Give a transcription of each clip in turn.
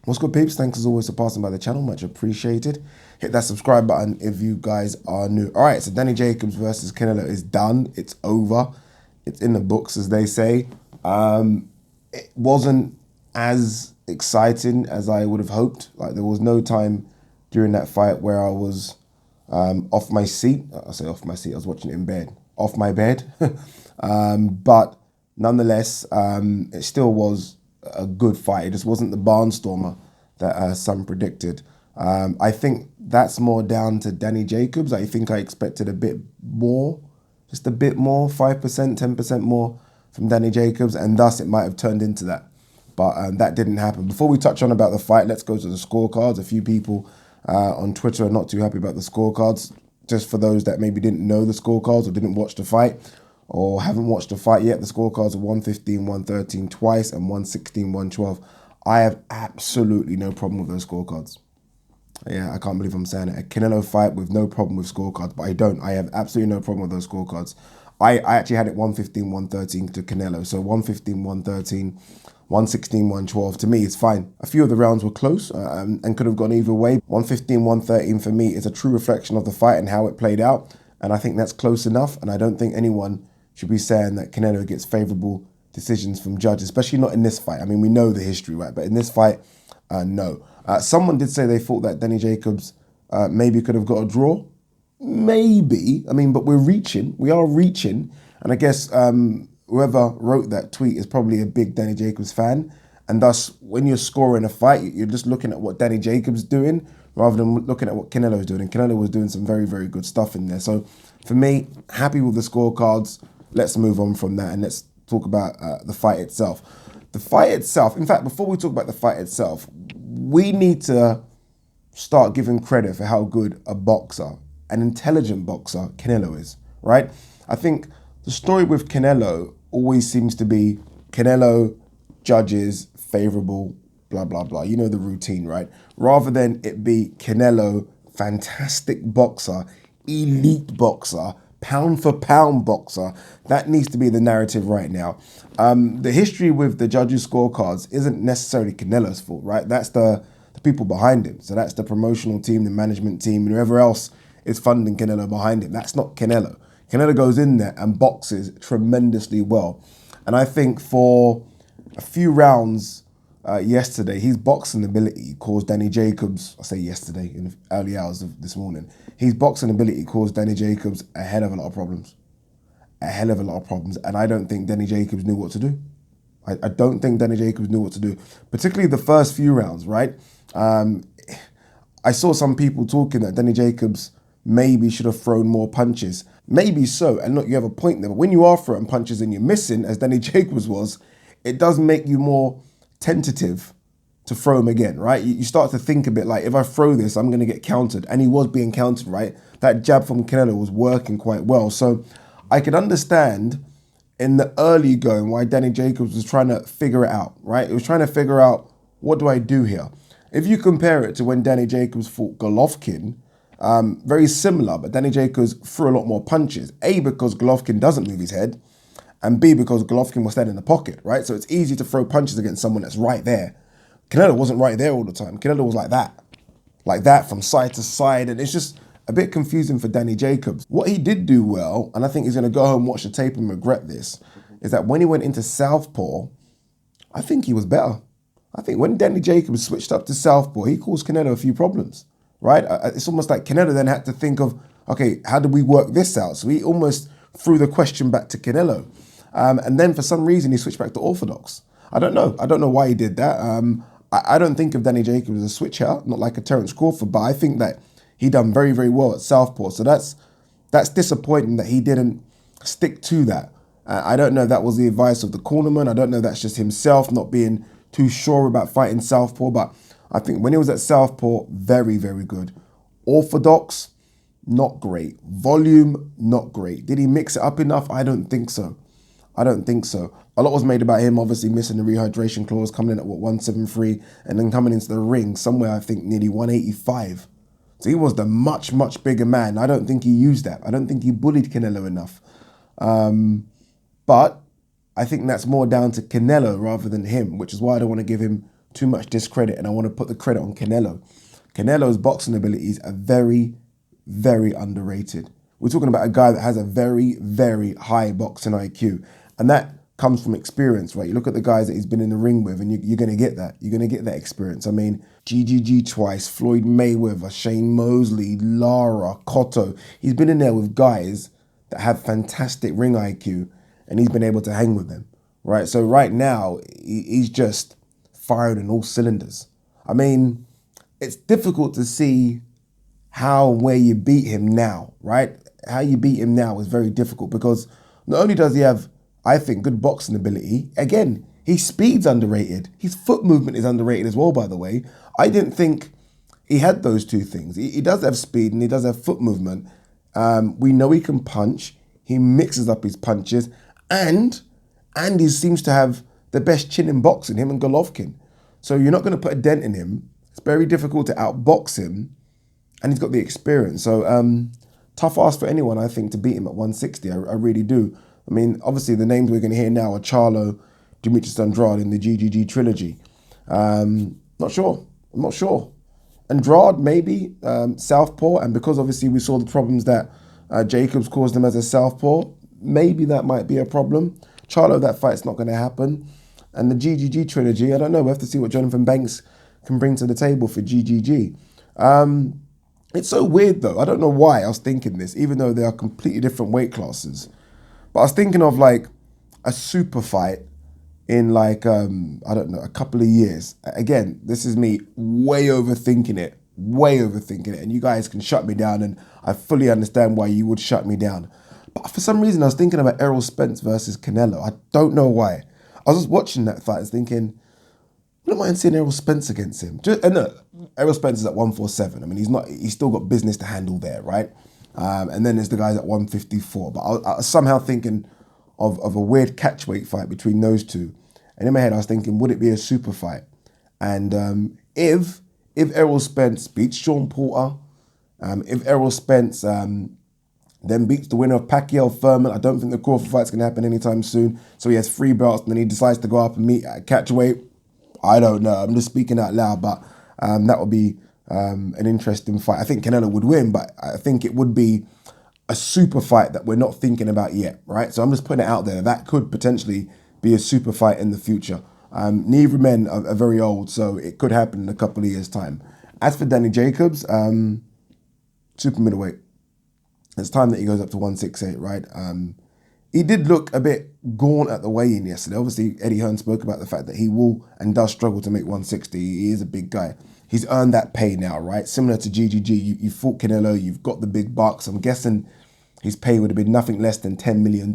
What's good, peeps? Thanks as always for passing by the channel. Much appreciated. Hit that subscribe button if you guys are new. All right, so Danny Jacobs versus Canelo is done. It's over. It's in the books, as they say. It wasn't as exciting as I would have hoped. Like, there was no time during that fight where I was off my seat. I say off my seat. I was watching it in bed. Off my bed. But nonetheless, it still was a good fight. It just wasn't the barnstormer that some predicted. I think that's more down to Danny Jacobs. I think I expected a bit more, just a bit more, 5%, 10% more from Danny Jacobs, and thus it might have turned into that. But that didn't happen. Before we touch on about the fight, let's go to the scorecards. A few people on Twitter are not too happy about the scorecards. Just for those that maybe didn't know the scorecards or didn't watch the fight or haven't watched the fight yet, the scorecards are 115, 113 twice and 116, 112. I have absolutely no problem with those scorecards. Yeah, I can't believe I'm saying it. A Canelo fight with no problem with scorecards, but I don't. I have absolutely no problem with those scorecards. I actually had it 115, 113 to Canelo. So 115, 113, 116, 112. To me, it's fine. A few of the rounds were close and could have gone either way. 115, 113 for me is a true reflection of the fight and how it played out. And I think that's close enough. And I don't think anyone should be saying that Canelo gets favourable decisions from judges, especially not in this fight. I mean, we know the history, right? But in this fight, no. Someone did say they thought that Danny Jacobs maybe could have got a draw. Maybe. I mean, but we're reaching. We are reaching. And I guess whoever wrote that tweet is probably a big Danny Jacobs fan. And thus, when you're scoring a fight, you're just looking at what Danny Jacobs is doing rather than looking at what Canelo is doing. And Canelo was doing some very, very good stuff in there. So for me, happy with the scorecards. Let's move on from that and let's talk about the fight itself. The fight itself, in fact, before we talk about the fight itself, we need to start giving credit for how good a boxer, an intelligent boxer, Canelo is, right? I think the story with Canelo always seems to be Canelo, judges, favorable, blah, blah, blah. You know the routine, right? Rather than it be Canelo, fantastic boxer, elite boxer, pound for pound boxer. That needs to be the narrative right now. The history with the judges' scorecards isn't necessarily Canelo's fault, right? That's the people behind him. So that's the promotional team, the management team, and whoever else is funding Canelo behind him. That's not Canelo. Canelo goes in there and boxes tremendously well. And I think for a few rounds yesterday, his boxing ability caused Danny Jacobs, I say yesterday, in the early hours of this morning, his boxing ability caused Danny Jacobs a hell of a lot of problems. A hell of a lot of problems. And I don't think Danny Jacobs knew what to do. I don't think Danny Jacobs knew what to do, particularly the first few rounds, right? I saw some people talking that Danny Jacobs maybe should have thrown more punches. Maybe so. And look, you have a point there. But when you are throwing punches and you're missing, as Danny Jacobs was, it does make you more tentative to throw him again, right? You start to think a bit like, if I throw this, I'm going to get countered. And he was being countered, right? That jab from Canelo was working quite well. So I could understand in the early going why Danny Jacobs was trying to figure it out, right? He was trying to figure out, what do I do here? If you compare it to when Danny Jacobs fought Golovkin, very similar, but Danny Jacobs threw a lot more punches. A, because Golovkin doesn't move his head, and B, because Golovkin was standing in the pocket, right? So it's easy to throw punches against someone that's right there. Canelo wasn't right there all the time. Canelo was like that from side to side, and it's just a bit confusing for Danny Jacobs. What he did do well, and I think he's going to go home, watch the tape and regret this, is that when he went into southpaw, I think he was better. I think when Danny Jacobs switched up to southpaw, he caused Canelo a few problems, right? It's almost like Canelo then had to think of, okay, how do we work this out? So he almost threw the question back to Canelo. And then for some reason, he switched back to orthodox. I don't know. I don't know why he did that. I don't think of Danny Jacobs as a switcher, not like a Terence Crawford, but I think that he done very, very well at southpaw. So that's disappointing that he didn't stick to that. I don't know if that was the advice of the cornerman. I don't know if that's just himself not being too sure about fighting southpaw. But I think when he was at southpaw, very, very good. Orthodox, not great. Volume, not great. Did he mix it up enough? I don't think so. I don't think so. A lot was made about him obviously missing the rehydration clause, coming in at, 173, and then coming into the ring somewhere, I think, nearly 185. So he was the much, much bigger man. I don't think he used that. I don't think he bullied Canelo enough. But I think that's more down to Canelo rather than him, which is why I don't want to give him too much discredit, and I want to put the credit on Canelo. Canelo's boxing abilities are very, very underrated. We're talking about a guy that has a very, very high boxing IQ, and that comes from experience, right? You look at the guys that he's been in the ring with, and you're going to get that. You're going to get that experience. I mean, GGG twice, Floyd Mayweather, Shane Mosley, Lara, Cotto. He's been in there with guys that have fantastic ring IQ, and he's been able to hang with them, right? So right now, he's just firing on all cylinders. I mean, it's difficult to see how and where you beat him now, right? How you beat him now is very difficult because not only does he have, I think, good boxing ability, again, his speed's underrated. His foot movement is underrated as well, by the way. I didn't think he had those two things. He does have speed and he does have foot movement. We know he can punch. He mixes up his punches. And he seems to have the best chin in boxing, him and Golovkin. So you're not going to put a dent in him. It's very difficult to outbox him. And he's got the experience. So tough ask for anyone, I think, to beat him at 160. I really do. I mean, obviously, the names we're going to hear now are Charlo, Demetrius Andrade in the GGG trilogy. Not sure. I'm not sure. Andrade, maybe, southpaw. And because, obviously, we saw the problems that Jacobs caused him as a southpaw, maybe that might be a problem. Charlo, that fight's not going to happen. And the GGG trilogy, I don't know. We'll have to see what Jonathan Banks can bring to the table for GGG. It's so weird, though. I don't know why I was thinking this, even though they are completely different weight classes. But I was thinking of, like, a super fight in, like, I don't know, a couple of years. Again, this is me way overthinking it. And you guys can shut me down, and I fully understand why you would shut me down. But for some reason, I was thinking about Errol Spence versus Canelo. I don't know why. I was just watching that fight and thinking, I don't mind seeing Errol Spence against him. Errol Spence is at 147. I mean, he's still got business to handle there, right? And then there's the guys at 154. But I was somehow thinking of a weird catchweight fight between those two. And in my head, I was thinking, would it be a super fight? And if Errol Spence beats Sean Porter, if Errol Spence then beats the winner of Pacquiao Furman, I don't think the Crawford fight's going to happen anytime soon. So he has 3 belts, and then he decides to go up and meet at catchweight. I don't know. I'm just speaking out loud, but that would be an interesting fight. I think Canelo would win, but I think it would be a super fight that we're not thinking about yet, right? So I'm just putting it out there. That could potentially be a super fight in the future. Neither men are very old, so it could happen in a couple of years' time. As for Danny Jacobs, super middleweight. It's time that he goes up to 168, right? He did look a bit gaunt at the weigh-in yesterday. Obviously, Eddie Hearn spoke about the fact that he will and does struggle to make 160. He is a big guy. He's earned that pay now, right? Similar to GGG, you fought Canelo, you've got the big bucks. I'm guessing his pay would have been nothing less than $10 million,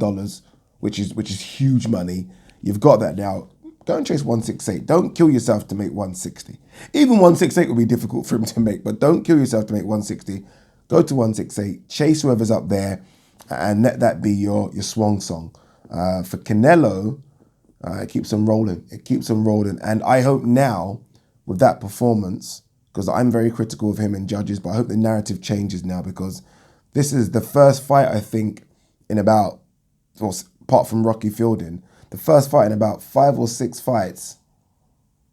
which is huge money. You've got that now. Go and chase 168. Don't kill yourself to make 160. Even 168 will be difficult for him to make, but don't kill yourself to make 160. Go to 168, chase whoever's up there, and let that be your swan song. For Canelo, it keeps on rolling. It keeps on rolling. And I hope now, with that performance, because I'm very critical of him and judges, but I hope the narrative changes now, because this is the first fight, I think, in about, well, apart from Rocky Fielding, the first fight in about 5 or 6 fights,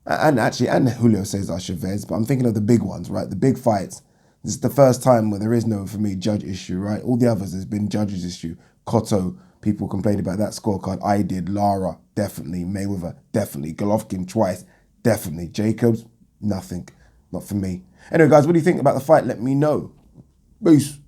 and Julio Cesar Chavez, but I'm thinking of the big ones, right? The big fights. This is the first time where there is no, for me, judge issue, right? All the others, there's been judges issue. Cotto, people complained about that scorecard. I did. Lara, definitely. Mayweather, definitely. Golovkin, twice, definitely. Jacobs, nothing. Not for me. Anyway, guys, what do you think about the fight? Let me know. Peace.